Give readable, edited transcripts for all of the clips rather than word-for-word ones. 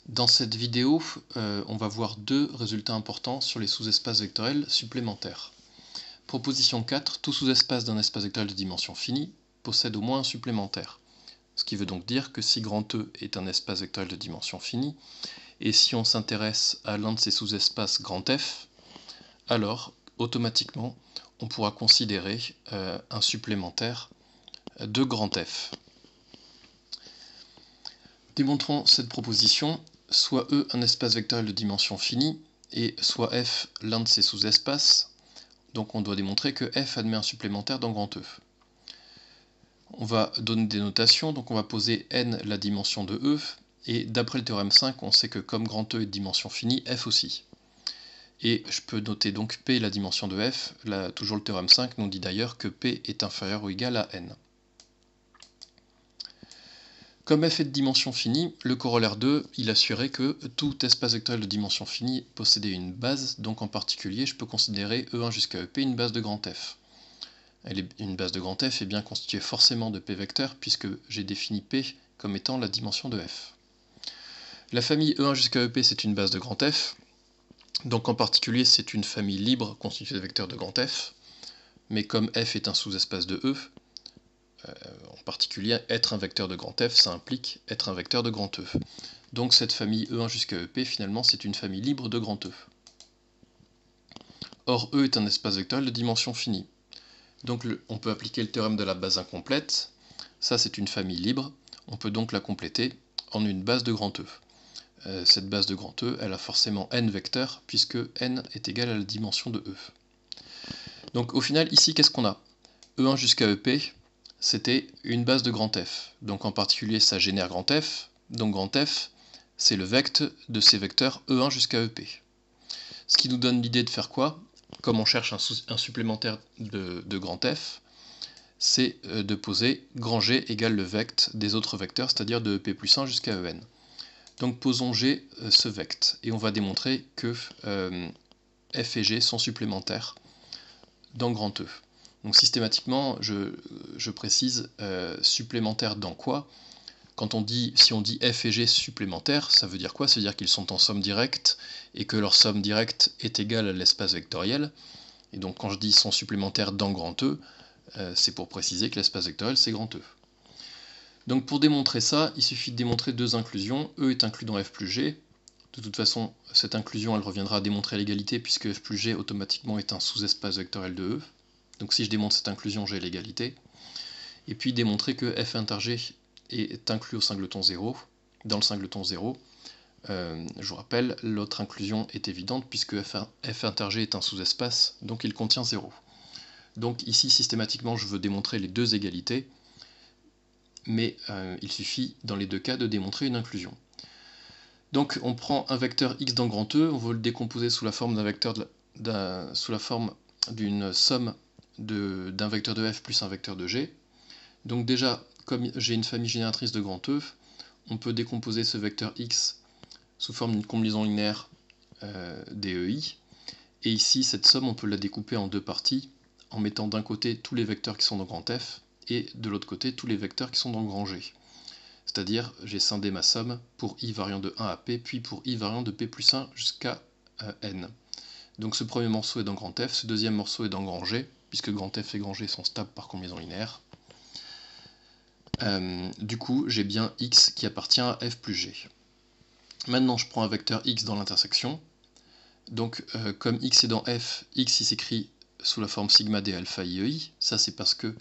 Dans cette vidéo, on va voir deux résultats importants sur les sous-espaces vectoriels supplémentaires. Proposition 4, tout sous-espace d'un espace vectoriel de dimension finie possède au moins un supplémentaire. Ce qui veut donc dire que si grand E est un espace vectoriel de dimension finie, et si on s'intéresse à l'un de ces sous-espaces grand F, alors automatiquement on pourra considérer un supplémentaire de grand F. Démontrons cette proposition, soit E un espace vectoriel de dimension finie, et soit F l'un de ses sous-espaces. Donc on doit démontrer que F admet un supplémentaire dans grand E. On va donner des notations, donc on va poser n la dimension de E, et d'après le théorème 5, on sait que comme grand E est de dimension finie, F aussi. Et je peux noter donc P la dimension de F, là, toujours le théorème 5 nous dit d'ailleurs que P est inférieur ou égal à n. Comme f est de dimension finie, le corollaire 2, il assurait que tout espace vectoriel de dimension finie possédait une base, donc en particulier je peux considérer E1 jusqu'à EP une base de grand F. Une base de grand F est bien constituée forcément de P vecteurs puisque j'ai défini P comme étant la dimension de F. La famille E1 jusqu'à EP c'est une base de grand F, donc en particulier c'est une famille libre constituée de vecteurs de grand F, mais comme F est un sous-espace de E, en particulier, être un vecteur de grand F, ça implique être un vecteur de grand E. Donc cette famille E1 jusqu'à EP, finalement, c'est une famille libre de grand E. Or, E est un espace vectoriel de dimension finie. Donc on peut appliquer le théorème de la base incomplète. Ça, c'est une famille libre. On peut donc la compléter en une base de grand E. Cette base de grand E, elle a forcément n vecteurs, puisque n est égal à la dimension de E. Donc au final, ici, qu'est-ce qu'on a? E1 jusqu'à EP, c'était une base de grand F. Donc en particulier, ça génère grand F. Donc grand F, c'est le vecteur de ces vecteurs E1 jusqu'à EP. Ce qui nous donne l'idée de faire quoi? Comme on cherche un supplémentaire de grand F, c'est de poser grand G égale le vecteur des autres vecteurs, c'est-à-dire de EP plus 1 jusqu'à En. Donc posons G ce vecteur, et on va démontrer que F et G sont supplémentaires dans grand E. Donc systématiquement, je précise supplémentaire dans quoi? Si on dit F et G supplémentaires, ça veut dire quoi? Ça veut dire qu'ils sont en somme directe et que leur somme directe est égale à l'espace vectoriel. Et donc quand je dis sont supplémentaires dans grand E, c'est pour préciser que l'espace vectoriel c'est grand E. Donc pour démontrer ça, il suffit de démontrer deux inclusions. E est inclus dans F plus G. De toute façon, cette inclusion elle reviendra à démontrer l'égalité puisque F plus G automatiquement est un sous-espace vectoriel de E. Donc si je démontre cette inclusion, j'ai l'égalité. Et puis démontrer que f inter g est inclus au singleton 0, dans le singleton 0. Je vous rappelle, l'autre inclusion est évidente puisque f inter g est un sous-espace, donc il contient 0. Donc ici, systématiquement, je veux démontrer les deux égalités, mais il suffit dans les deux cas de démontrer une inclusion. Donc on prend un vecteur x dans grand E, on veut le décomposer sous la forme d'un vecteur sous la forme d'une somme d'un vecteur de f plus un vecteur de g. Donc déjà, comme j'ai une famille génératrice de grand E, on peut décomposer ce vecteur x sous forme d'une combinaison linéaire des EI. Et ici, cette somme, on peut la découper en deux parties, en mettant d'un côté tous les vecteurs qui sont dans grand F, et de l'autre côté tous les vecteurs qui sont dans grand G. C'est-à-dire, j'ai scindé ma somme pour i variant de 1 à p, puis pour i variant de p plus 1 jusqu'à n. Donc ce premier morceau est dans grand F, ce deuxième morceau est dans grand G, puisque grand F et grand G sont stables par combinaison linéaire. Du coup, j'ai bien x qui appartient à f plus g. Maintenant, je prends un vecteur x dans l'intersection. Donc, comme x est dans f, x il s'écrit sous la forme sigma d alpha iei. Ça, c'est parce que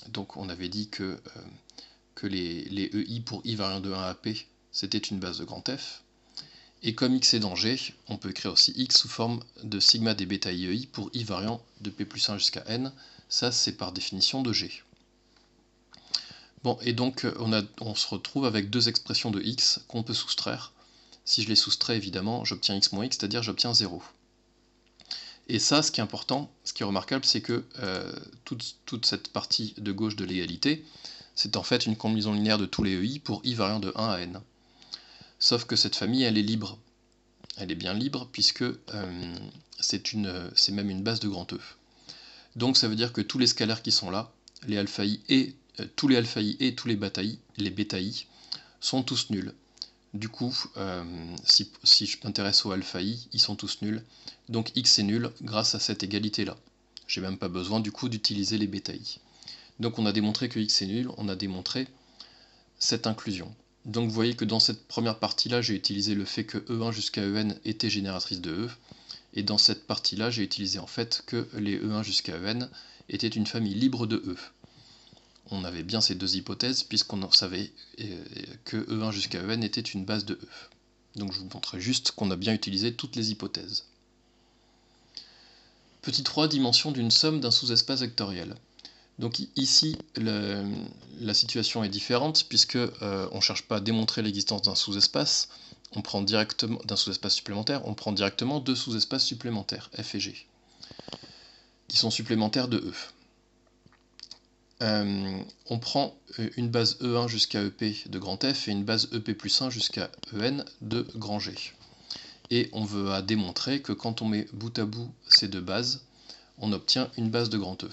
donc on avait dit que les ei pour i variant de 1 à p, c'était une base de grand F. Et comme x est dans G, on peut écrire aussi x sous forme de sigma d bêta iei pour i variant de p plus 1 jusqu'à n. Ça, c'est par définition de G. Bon, et donc on se retrouve avec deux expressions de x qu'on peut soustraire. Si je les soustrais, évidemment, j'obtiens x moins x, c'est-à-dire j'obtiens 0. Et ça, ce qui est important, ce qui est remarquable, c'est que toute cette partie de gauche de l'égalité, c'est en fait une combinaison linéaire de tous les EI pour i variant de 1 à n. Sauf que cette famille, elle est libre. Elle est bien libre, puisque c'est même une base de grand E. Donc ça veut dire que tous les scalaires qui sont là, les alpha i et tous les alpha i et tous les bêta i sont tous nuls. Du coup, si je m'intéresse au alpha i, ils sont tous nuls. Donc x est nul grâce à cette égalité-là. J'ai même pas besoin du coup d'utiliser les bêta i. Donc on a démontré que x est nul, on a démontré cette inclusion. Donc vous voyez que dans cette première partie-là, j'ai utilisé le fait que E1 jusqu'à En était génératrice de E. Et dans cette partie-là, j'ai utilisé en fait que les E1 jusqu'à En étaient une famille libre de E. On avait bien ces deux hypothèses puisqu'on savait que E1 jusqu'à En était une base de E. Donc je vous montrerai juste qu'on a bien utilisé toutes les hypothèses. Petit 3, dimension d'une somme d'un sous-espace vectoriel. Donc ici, la situation est différente puisque on ne cherche pas à démontrer l'existence d'un sous-espace, on prend directement d'un sous-espace supplémentaire, on prend directement deux sous-espaces supplémentaires, F et G, qui sont supplémentaires de E. On prend une base E1 jusqu'à EP de grand F et une base EP plus 1 jusqu'à En de grand G. Et on veut démontrer que quand on met bout à bout ces deux bases, on obtient une base de grand E.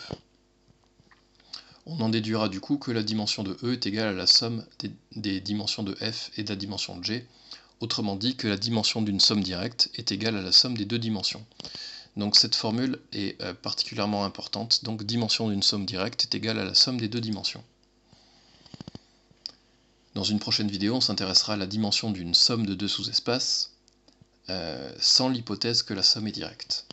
On en déduira du coup que la dimension de E est égale à la somme des dimensions de F et de la dimension de G, autrement dit que la dimension d'une somme directe est égale à la somme des deux dimensions. Donc cette formule est particulièrement importante, donc dimension d'une somme directe est égale à la somme des deux dimensions. Dans une prochaine vidéo, on s'intéressera à la dimension d'une somme de deux sous-espaces, sans l'hypothèse que la somme est directe.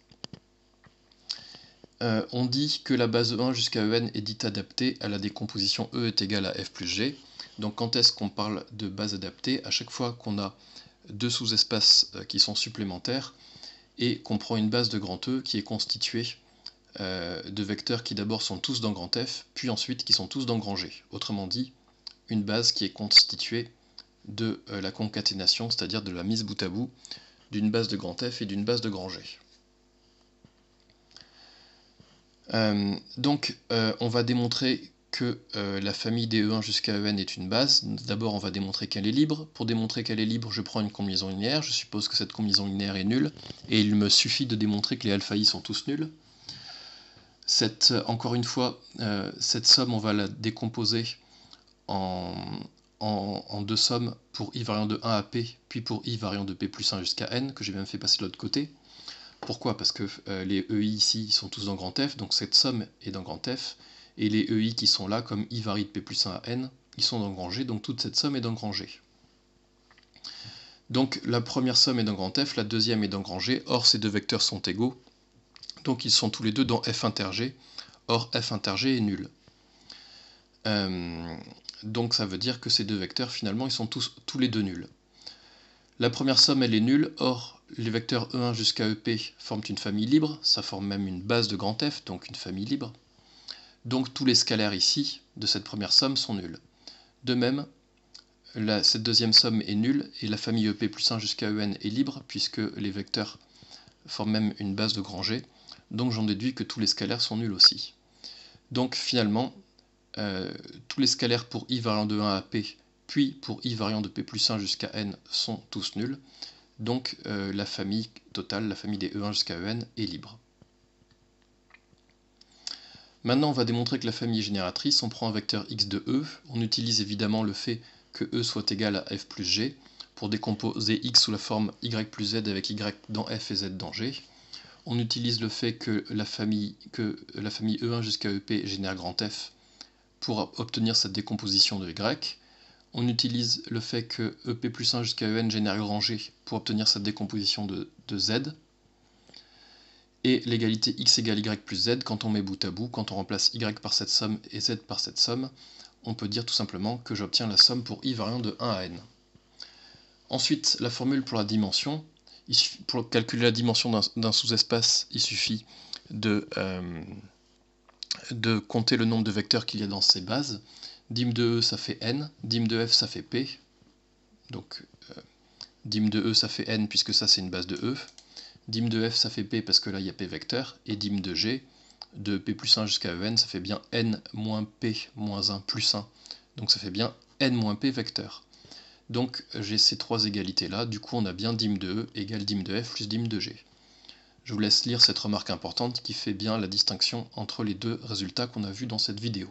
On dit que la base E1 jusqu'à En est dite adaptée à la décomposition E est égale à F plus G. Donc quand est-ce qu'on parle de base adaptée? À chaque fois qu'on a deux sous-espaces qui sont supplémentaires et qu'on prend une base de grand E qui est constituée de vecteurs qui d'abord sont tous dans grand F, puis ensuite qui sont tous dans grand G. Autrement dit, une base qui est constituée de la concaténation, c'est-à-dire de la mise bout à bout d'une base de grand F et d'une base de grand G. Donc on va démontrer que la famille des E1 jusqu'à En est une base. D'abord on va démontrer qu'elle est libre. Pour démontrer qu'elle est libre, je prends une combinaison linéaire, je suppose que cette combinaison linéaire est nulle, et il me suffit de démontrer que les alpha i sont tous nuls. Encore une fois, cette somme on va la décomposer en deux sommes pour i variant de 1 à p, puis pour i variant de p plus 1 jusqu'à n, que j'ai même fait passer de l'autre côté. Pourquoi? Parce que les EI ici sont tous dans grand F, donc cette somme est dans grand F, et les EI qui sont là, comme i varie de p plus 1 à n, ils sont dans grand G, donc toute cette somme est dans grand G. Donc la première somme est dans grand F, la deuxième est dans grand G, or ces deux vecteurs sont égaux, donc ils sont tous les deux dans F inter G, or F inter G est nul. Donc ça veut dire que ces deux vecteurs, finalement, ils sont tous les deux nuls. La première somme, elle est nulle, or les vecteurs E1 jusqu'à EP forment une famille libre, ça forme même une base de grand F, donc une famille libre. Donc tous les scalaires ici, de cette première somme, sont nuls. De même, cette deuxième somme est nulle, et la famille EP plus 1 jusqu'à En est libre, puisque les vecteurs forment même une base de grand G, donc j'en déduis que tous les scalaires sont nuls aussi. Donc finalement, tous les scalaires pour i variant de 1 à p, puis pour i variant de p plus 1 jusqu'à n sont tous nuls, donc la famille totale, la famille des E1 jusqu'à En, est libre. Maintenant on va démontrer que la famille est génératrice, on prend un vecteur x de E, on utilise évidemment le fait que E soit égal à f plus g, pour décomposer x sous la forme y plus z avec y dans f et z dans g. On utilise le fait que la famille E1 jusqu'à EP génère grand F pour obtenir cette décomposition de y. On utilise le fait que EP plus 1 jusqu'à En génère grand G pour obtenir cette décomposition de z. Et l'égalité x égale y plus z, quand on met bout à bout, quand on remplace y par cette somme et z par cette somme, on peut dire tout simplement que j'obtiens la somme pour i variant de 1 à n. Ensuite, la formule pour la dimension. Pour calculer la dimension d'un sous-espace, il suffit de compter le nombre de vecteurs qu'il y a dans ces bases. Dim de E ça fait n, dim de f ça fait p, donc dim de E ça fait n puisque ça c'est une base de E, dim de f ça fait p parce que là il y a p vecteurs, et dim de g, de p plus 1 jusqu'à En, ça fait bien n moins p moins 1 plus 1, donc ça fait bien n moins p vecteurs. Donc j'ai ces trois égalités là, du coup on a bien dim de E égale dim de f plus dim de g. Je vous laisse lire cette remarque importante qui fait bien la distinction entre les deux résultats qu'on a vus dans cette vidéo.